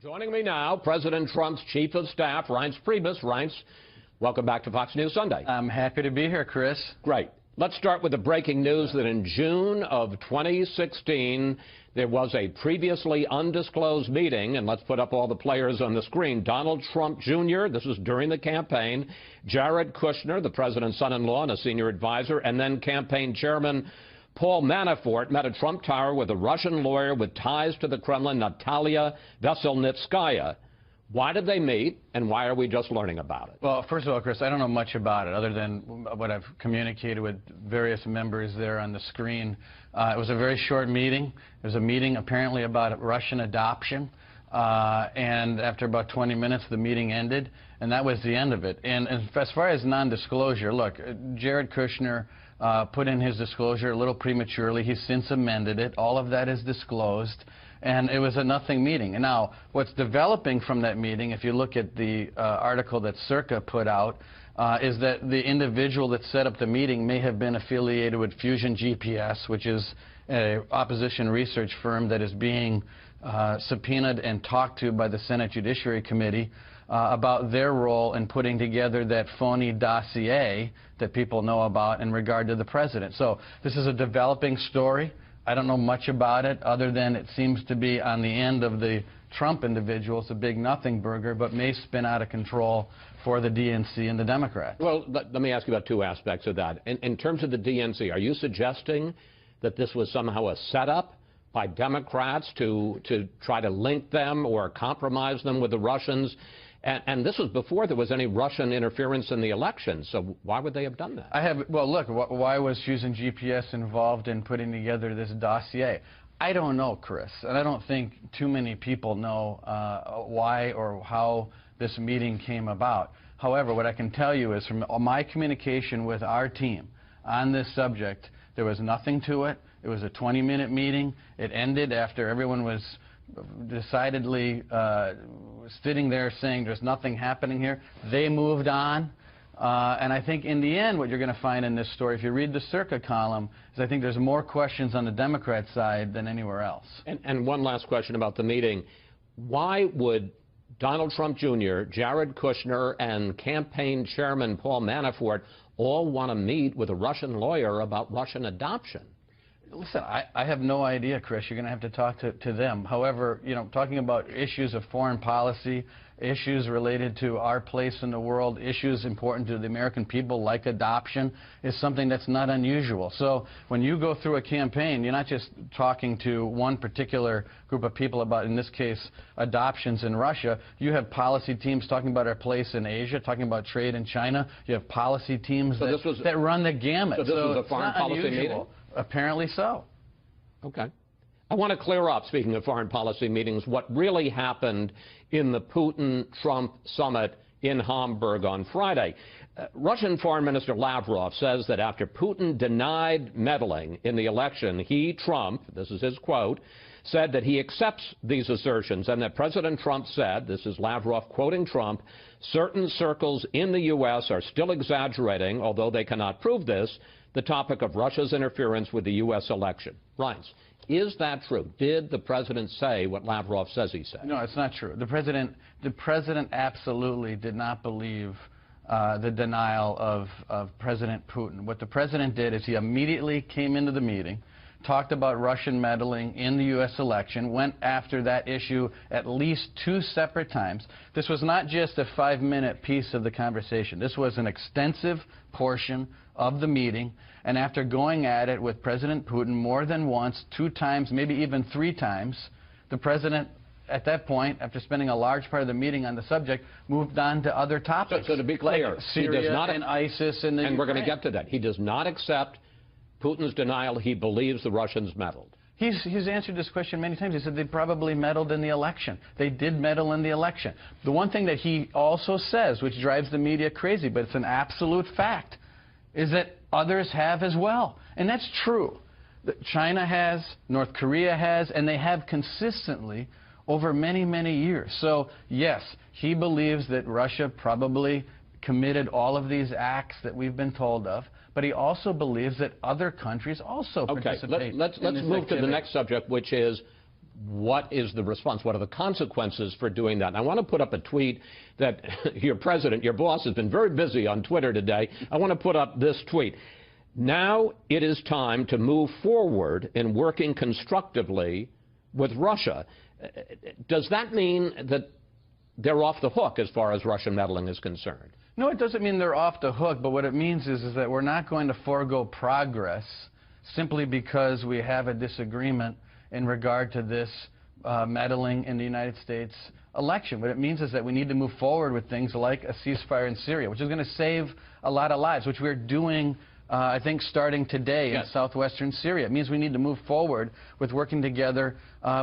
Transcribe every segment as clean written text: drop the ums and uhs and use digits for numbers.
Joining me now, President Trump's Chief of Staff, Reince Priebus. Reince, welcome back to Fox News Sunday. I'm happy to be here, Chris. Great. Let's start with the breaking news that in June of 2016, there was a previously undisclosed meeting, and let's put up all the players on the screen. Donald Trump Jr., this was during the campaign, Jared Kushner, the president's son-in-law and a senior advisor, and then campaign chairman Paul Manafort met at Trump Tower with a Russian lawyer with ties to the Kremlin, Natalia Veselnitskaya. Why did they meet, and why are we just learning about it? Well, first of all, Chris, I don't know much about it other than what I've communicated with various members there on the screen. It was a very short meeting. It was a meeting apparently about Russian adoption, and after about 20 minutes, the meeting ended, and that was the end of it. And as far as non-disclosure, look, Jared Kushner put in his disclosure a little prematurely. He's since amended it. All of that is disclosed. And it was a nothing meeting. And now, what's developing from that meeting, if you look at the article that Circa put out, is that the individual that set up the meeting may have been affiliated with Fusion GPS, which is an opposition research firm that is being subpoenaed and talked to by the Senate Judiciary Committee about their role in putting together that phony dossier that people know about in regard to the president. So this is a developing story. I don't know much about it other than it seems to be on the end of the Trump individual. It's a big nothing burger, but may spin out of control for the DNC and the Democrats. Well, let me ask you about two aspects of that. In terms of the DNC, are you suggesting that this was somehow a setup by Democrats to try to link them or compromise them with the Russians? And this was before there was any Russian interference in the election, so why would they have done that? Well, look, why was Fusion GPS involved in putting together this dossier? I don't know, Chris, and I don't think too many people know why or how this meeting came about. However, what I can tell you is from my communication with our team on this subject, there was nothing to it. It was a 20-minute meeting. It ended after everyone was decidedly sitting there saying there's nothing happening here. They moved on. And I think in the end what you're going to find in this story, if you read the Circa column, is I think there's more questions on the Democrat side than anywhere else. And one last question about the meeting. Why would Donald Trump Jr., Jared Kushner, and campaign chairman Paul Manafort all want to meet with a Russian lawyer about Russian adoption? Listen, I have no idea, Chris. You're going to have to talk to them. However, you know, talking about issues of foreign policy, issues related to our place in the world, issues important to the American people like adoption is something that's not unusual. So when you go through a campaign, you're not just talking to one particular group of people about, in this case, adoptions in Russia. You have policy teams talking about our place in Asia, talking about trade in China. You have policy teams that run the gamut. So this was a foreign policy meeting? Apparently so. Okay. I want to clear up, speaking of foreign policy meetings, what really happened in the Putin-Trump summit in Hamburg on Friday. Russian Foreign Minister Lavrov says that after Putin denied meddling in the election, he, Trump, this is his quote, said that he accepts these assertions and that President Trump said, this is Lavrov quoting Trump, certain circles in the U.S. are still exaggerating, although they cannot prove this, the topic of Russia's interference with the U.S. election. Reince, is that true? Did the president say what Lavrov says he said? No, it's not true. The president absolutely did not believe the denial of President Putin. What the president did is he immediately came into the meeting, talked about Russian meddling in the U.S. election, went after that issue at least 2 separate times. This was not just a 5-minute piece of the conversation. This was an extensive portion of the meeting, and after going at it with President Putin more than once, 2 times, maybe even 3 times, the president at that point, after spending a large part of the meeting on the subject, moved on to other topics. So to be clear, like Syria and ISIS and we're going to get to that. He does not accept Putin's denial. He believes the Russians meddled. He's answered this question many times. He said they probably meddled in the election. They did meddle in the election. The one thing that he also says, which drives the media crazy, but it's an absolute fact, is that others have as well. And that's true. China has, North Korea has, and they have consistently over many, many years. So, yes, he believes that Russia probably committed all of these acts that we've been told of, but he also believes that other countries also participate. Let's move to the next subject, which is what is the response? What are the consequences for doing that? And I want to put up a tweet that your president, your boss, has been very busy on Twitter today. I want to put up this tweet. Now it is time to move forward in working constructively with Russia. Does that mean that they're off the hook as far as Russian meddling is concerned? No, it doesn't mean they're off the hook, but what it means is that we're not going to forego progress simply because we have a disagreement in regard to this meddling in the United States election. What it means is that we need to move forward with things like a ceasefire in Syria, which is going to save a lot of lives, which we're doing, I think, starting today in southwestern Syria. It means we need to move forward with working together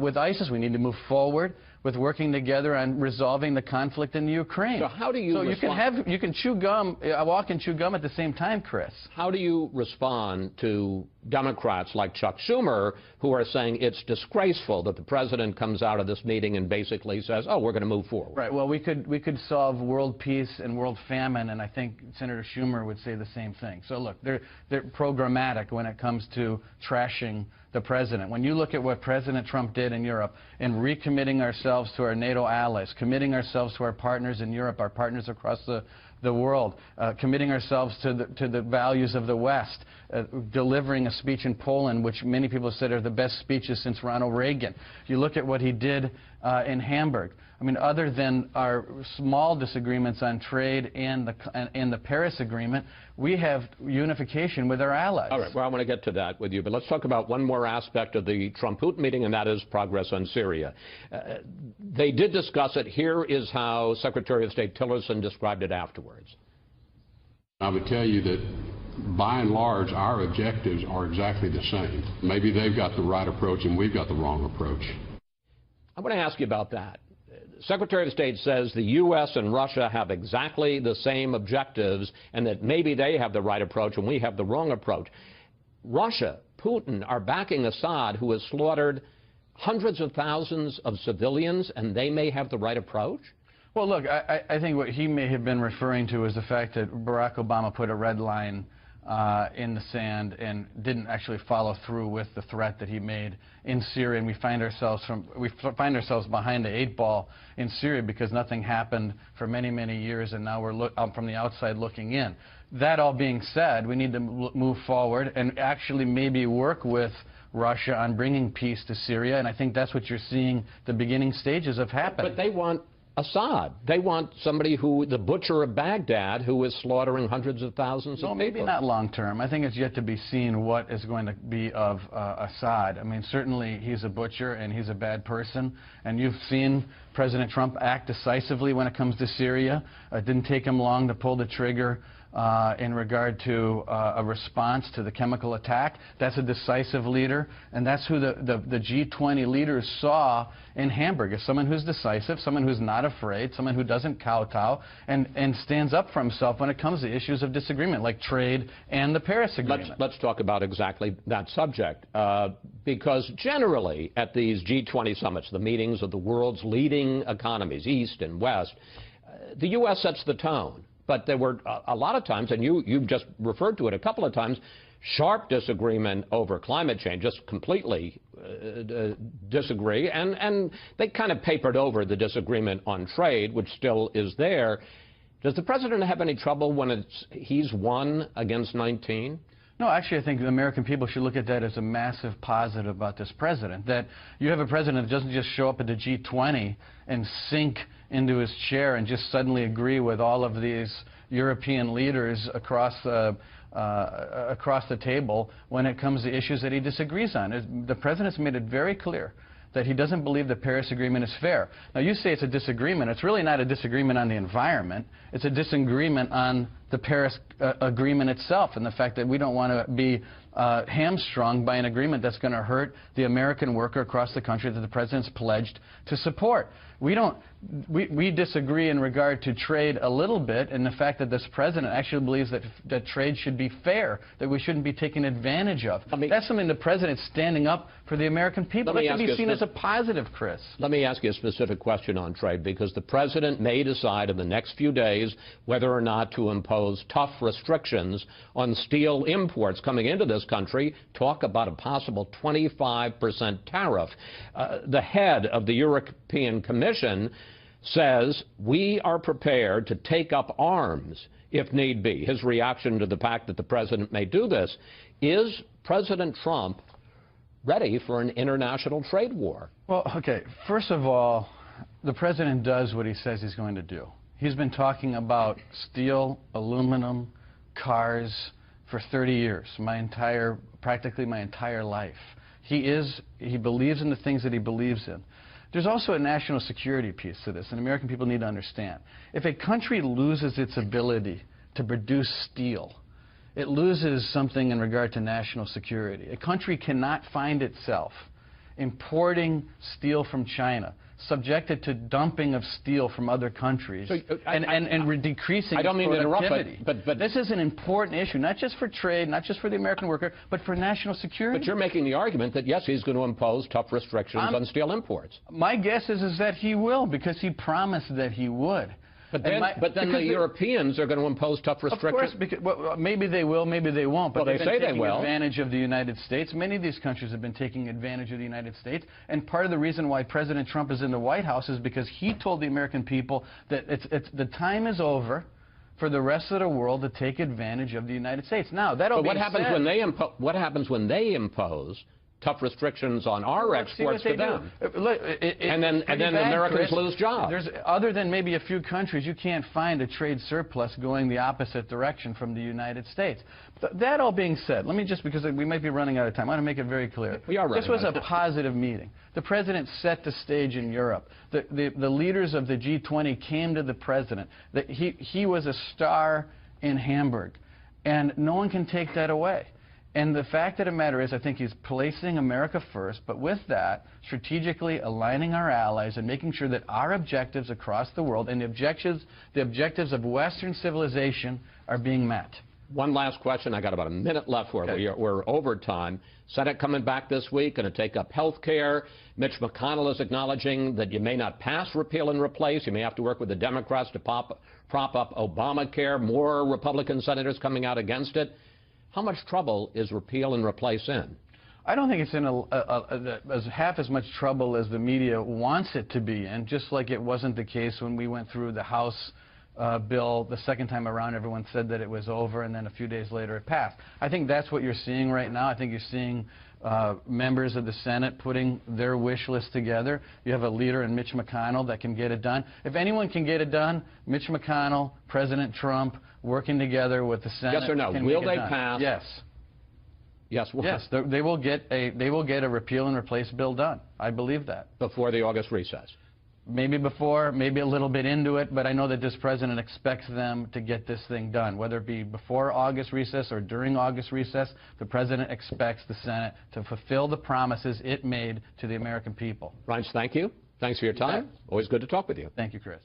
with ISIS. We need to move forward with working together on resolving the conflict in the Ukraine. So how do you you can chew gum, walk and chew gum at the same time, Chris. How do you respond to Democrats like Chuck Schumer who are saying it's disgraceful that the president comes out of this meeting and basically says, oh, we're going to move forward? Right. Well, we could solve world peace and world famine, and I think Senator Schumer would say the same thing. So look, they're programmatic when it comes to trashing the president. When you look at what President Trump did in Europe in recommitting ourselves to our NATO allies, committing ourselves to our partners in Europe, our partners across the world, committing ourselves to the values of the West, delivering a speech in Poland, which many people said are the best speeches since Ronald Reagan. You look at what he did in Hamburg. I mean, other than our small disagreements on trade and the Paris Agreement, we have unification with our allies. All right. Well, I want to get to that with you, but let's talk about one more aspect of the Trump-Putin meeting, and that is progress on Syria. They did discuss it. Here is how Secretary of State Tillerson described it afterwards. I would tell you that, by and large, our objectives are exactly the same. Maybe they've got the right approach and we've got the wrong approach. I want to ask you about that. Secretary of State says the U.S. and Russia have exactly the same objectives and that maybe they have the right approach and we have the wrong approach. Russia, Putin, are backing Assad, who has slaughtered hundreds of thousands of civilians, and they may have the right approach? Well, look, I think what he may have been referring to is the fact that Barack Obama put a red line in the sand and didn't actually follow through with the threat that he made in Syria, and we find ourselves behind the 8 ball in Syria because nothing happened for many, many years, and now we're from the outside looking in. That all being said, we need to move forward and actually maybe work with Russia on bringing peace to Syria, and I think that's what you're seeing the beginning stages of happening. But they want Assad. They want somebody who, the butcher of Baghdad, who is slaughtering hundreds of thousands of people. No, maybe not long term. I think it's yet to be seen what is going to be of Assad. I mean, certainly he's a butcher and he's a bad person. And you've seen President Trump act decisively when it comes to Syria. It didn't take him long to pull the trigger in regard to a response to the chemical attack. That's a decisive leader, and that's who the G20 leaders saw in Hamburg, as someone who's decisive, someone who's not afraid, someone who doesn't kowtow, and stands up for himself when it comes to issues of disagreement, like trade and the Paris Agreement. Let's talk about exactly that subject, because generally at these G20 summits, the meetings of the world's leading economies, East and West, the U.S. sets the tone. But there were a lot of times, and you've just referred to it a couple of times, sharp disagreement over climate change, just completely disagree. And they kind of papered over the disagreement on trade, which still is there. Does the president have any trouble when he's 1 against 19? No, actually, I think the American people should look at that as a massive positive about this president, that you have a president that doesn't just show up at the G20 and sink into his chair and just suddenly agree with all of these European leaders across the table when it comes to issues that he disagrees on. The president's made it very clear that he doesn't believe the Paris Agreement is fair. Now, you say it's a disagreement. It's really not a disagreement on the environment. It's a disagreement on the Paris Agreement itself and the fact that we don't want to be hamstrung by an agreement that's going to hurt the American worker across the country that the president's pledged to support. We disagree in regard to trade a little bit, and the fact that this president actually believes that trade should be fair, that we shouldn't be taken advantage of. That's something the president's standing up for the American people. That can be seen as a positive, Chris. Let me ask you a specific question on trade, because the president may decide in the next few days whether or not to impose impose tough restrictions on steel imports coming into this country. Talk about a possible 25% tariff. The head of the European Commission says we are prepared to take up arms if need be. His reaction to the fact that the president may do this. Is President Trump ready for an international trade war? Well, okay, first of all, the president does what he says he's going to do. He's been talking about steel, aluminum, cars for 30 years, practically my entire life. He believes in the things that he believes in. There's also a national security piece to this, and American people need to understand. If a country loses its ability to produce steel, it loses something in regard to national security. A country cannot find itself importing steel from China, subjected to dumping of steel from other countries, and decreasing I don't mean to interrupt, but this is an important issue, not just for trade, not just for the American worker, but for national security. But you're making the argument that, yes, he's going to impose tough restrictions on steel imports. My guess is that he will, because he promised that he would. But then the Europeans are going to impose tough restrictions. Of course, because, well, maybe they will, maybe they won't. But well, they say they will. Advantage of the United States. Many of these countries have been taking advantage of the United States. And part of the reason why President Trump is in the White House is because he told the American people that the time is over for the rest of the world to take advantage of the United States. Now, that'll be what happens when they impose tough restrictions on our exports to them? And then Americans lose jobs. Other than maybe a few countries, you can't find a trade surplus going the opposite direction from the United States. That all being said, let me just, because we might be running out of time, I want to make it very clear. We are running This was out of a time. positive meeting. The president set the stage in Europe. The leaders of the G20 came to the president. He was a star in Hamburg, and no one can take that away. And the fact of the matter is, I think he's placing America first, but with that, strategically aligning our allies and making sure that our objectives across the world and the objectives of Western civilization are being met. One last question. I got about a minute left. We're over time. Senate coming back this week, going to take up health care. Mitch McConnell is acknowledging that you may not pass repeal and replace. You may have to work with the Democrats to prop up Obamacare. More Republican senators coming out against it. How much trouble is repeal and replace in? I don't think it's in half as much trouble as the media wants it to be in, just like it wasn't the case when we went through the House bill the second time around. Everyone said that it was over, and then a few days later it passed. I think that's what you're seeing right now. I think you're seeing members of the Senate putting their wish list together. You have a leader in Mitch McConnell that can get it done. If anyone can get it done, Mitch McConnell, President Trump, working together with the Senate. Yes or no? Will they pass? Yes. Yes. Yes. They will get a repeal and replace bill done. I believe that. Before the August recess. Maybe before, maybe a little bit into it, but I know that this president expects them to get this thing done. Whether it be before August recess or during August recess, the president expects the Senate to fulfill the promises it made to the American people. Reince, thank you. Thanks for your time. Always good to talk with you. Thank you, Chris.